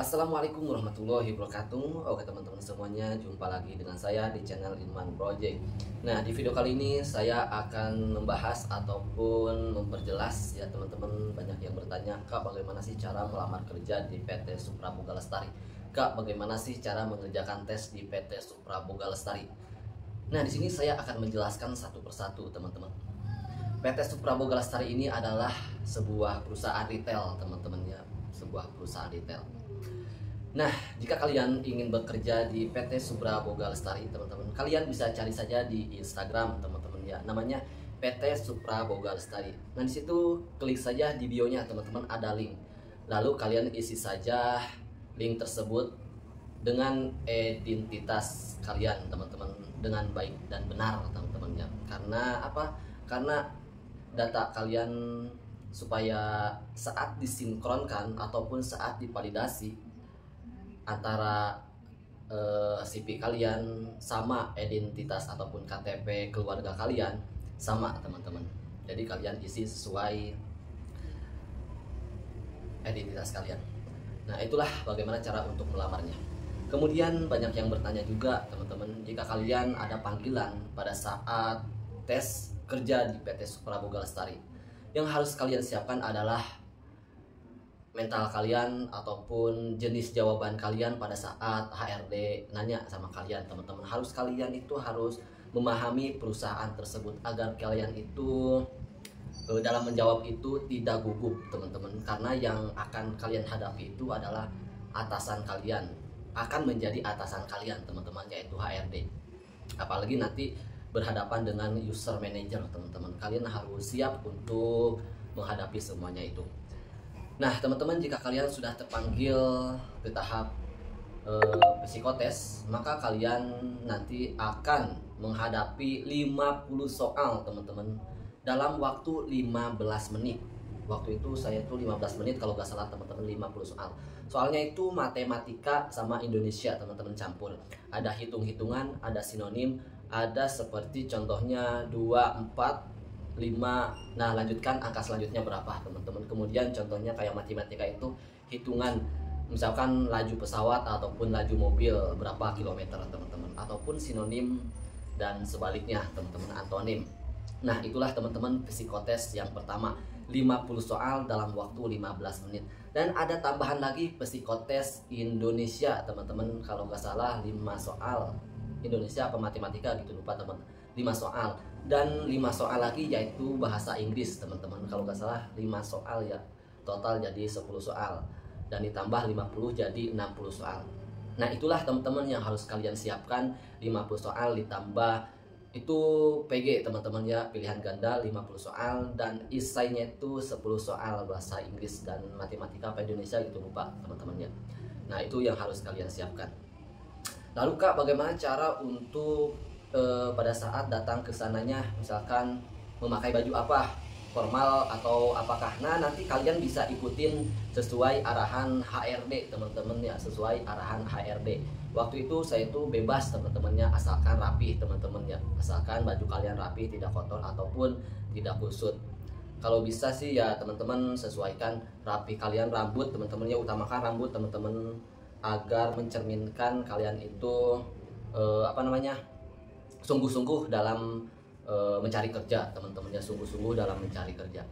Assalamualaikum warahmatullahi wabarakatuh. Oke teman-teman semuanya, jumpa lagi dengan saya di channel Inman Project. Nah, di video kali ini saya akan membahas ataupun memperjelas ya teman-teman. Banyak yang bertanya, Kak, bagaimana sih cara melamar kerja di PT Supra Boga Lestari? Kak, bagaimana sih cara mengerjakan tes di PT Supra Boga Lestari? Nah, di sini saya akan menjelaskan satu persatu teman-teman. PT Supra Boga Lestari ini adalah sebuah perusahaan retail teman-teman ya, sebuah perusahaan retail. Nah, jika kalian ingin bekerja di PT Supra Boga Lestari, teman-teman, kalian bisa cari saja di Instagram, teman-teman ya. Namanya PT Supra Boga Lestari. Nah, di situ klik saja di bio-nya, teman-teman, ada link. Lalu kalian isi saja link tersebut dengan identitas kalian, teman-teman, dengan baik dan benar, teman-teman ya. Karena apa? Karena data kalian supaya saat disinkronkan ataupun saat divalidasi antara CV kalian sama identitas ataupun KTP keluarga kalian sama teman-teman. Jadi kalian isi sesuai identitas kalian. Nah, itulah bagaimana cara untuk melamarnya. Kemudian banyak yang bertanya juga teman-teman, jika kalian ada panggilan pada saat tes kerja di PT Supra Boga Lestari, yang harus kalian siapkan adalah mental kalian ataupun jenis jawaban kalian pada saat HRD nanya sama kalian, teman-teman. Kalian itu harus memahami perusahaan tersebut agar kalian itu dalam menjawab itu tidak gugup, teman-teman. Karena yang akan kalian hadapi itu adalah atasan kalian, akan menjadi atasan kalian, teman-teman, yaitu HRD. Apalagi nanti berhadapan dengan user manager, teman-teman. Kalian harus siap untuk menghadapi semuanya itu. Nah, teman-teman, jika kalian sudah terpanggil ke tahap psikotes, maka kalian nanti akan menghadapi 50 soal, teman-teman, dalam waktu 15 menit. Waktu itu saya tuh 15 menit kalau nggak salah, teman-teman, 50 soal. Soalnya itu matematika sama Indonesia, teman-teman, campur. Ada hitung-hitungan, ada sinonim, ada seperti contohnya 2, 4, 5. Nah, lanjutkan angka selanjutnya berapa, teman-teman. Kemudian contohnya kayak matematika itu hitungan, misalkan laju pesawat ataupun laju mobil berapa kilometer, teman-teman, ataupun sinonim dan sebaliknya, teman-teman, antonim. Nah, itulah teman-teman psikotes yang pertama, 50 soal dalam waktu 15 menit. Dan ada tambahan lagi psikotes Indonesia, teman-teman, kalau nggak salah 5 soal. Indonesia apa matematika gitu, lupa, teman. 5 soal. Dan 5 soal lagi yaitu bahasa Inggris, teman-teman, kalau nggak salah 5 soal ya, total jadi 10 soal, dan ditambah 50 jadi 60 soal. Nah, itulah teman-teman yang harus kalian siapkan, 50 soal ditambah itu PG, teman-teman ya, pilihan ganda 50 soal, dan esainya itu 10 soal bahasa Inggris dan matematika apa Indonesia gitu, lupa, teman-teman ya. Nah, itu yang harus kalian siapkan. Lalu, Kak, bagaimana cara untuk pada saat datang ke sananya, misalkan memakai baju apa, formal atau apakah? Nah, nanti kalian bisa ikutin sesuai arahan HRD, teman-teman ya, sesuai arahan HRD. Waktu itu saya itu bebas, teman-temannya, asalkan rapi, teman-teman ya, asalkan baju kalian rapi, tidak kotor ataupun tidak kusut. Kalau bisa sih ya teman-teman sesuaikan rapi kalian, rambut, teman-teman ya, utamakan rambut, teman-teman, agar mencerminkan kalian itu sungguh-sungguh dalam mencari kerja, teman-teman ya, sungguh-sungguh dalam mencari kerja.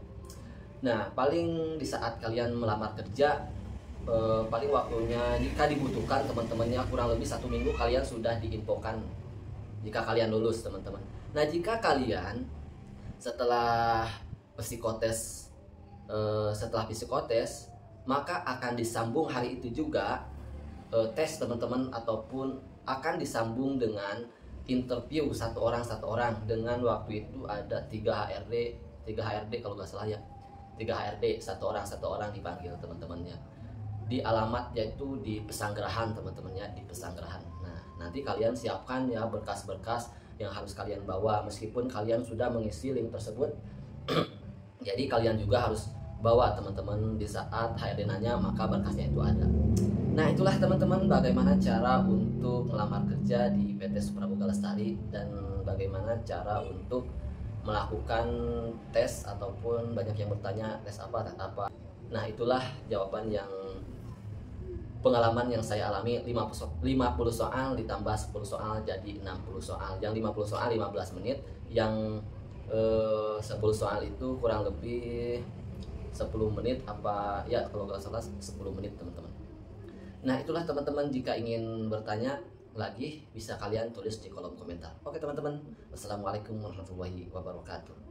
Nah, paling di saat kalian melamar kerja, paling waktunya jika dibutuhkan, teman-temannya, kurang lebih 1 minggu kalian sudah diinfokan jika kalian lulus, teman-teman. Nah, jika kalian setelah psikotes maka akan disambung hari itu juga tes, teman-teman, ataupun akan disambung dengan interview satu orang dengan waktu itu ada 3 HRD kalau nggak salah ya, 3 HRD, satu orang dipanggil, teman-teman ya, di alamat yaitu di Pesanggerahan, teman-teman ya, di Pesanggerahan. Nah, nanti kalian siapkan ya berkas-berkas yang harus kalian bawa, meskipun kalian sudah mengisi link tersebut. Jadi kalian juga harus bawa, teman-teman, di saat HRD nanya, maka berkasnya itu ada. Nah, itulah teman-teman bagaimana cara untuk melamar kerja di PT Supra Boga Lestari, dan bagaimana cara untuk melakukan tes, ataupun banyak yang bertanya tes apa. Nah, itulah jawaban yang pengalaman yang saya alami 50 soal ditambah 10 soal jadi 60 soal. Yang 50 soal 15 menit, yang 10 soal itu kurang lebih 10 menit apa ya, kalau nggak salah 10 menit teman-teman. Nah itulah teman-teman, jika ingin bertanya lagi bisa kalian tulis di kolom komentar. Oke teman-teman, wassalamualaikum warahmatullahi wabarakatuh.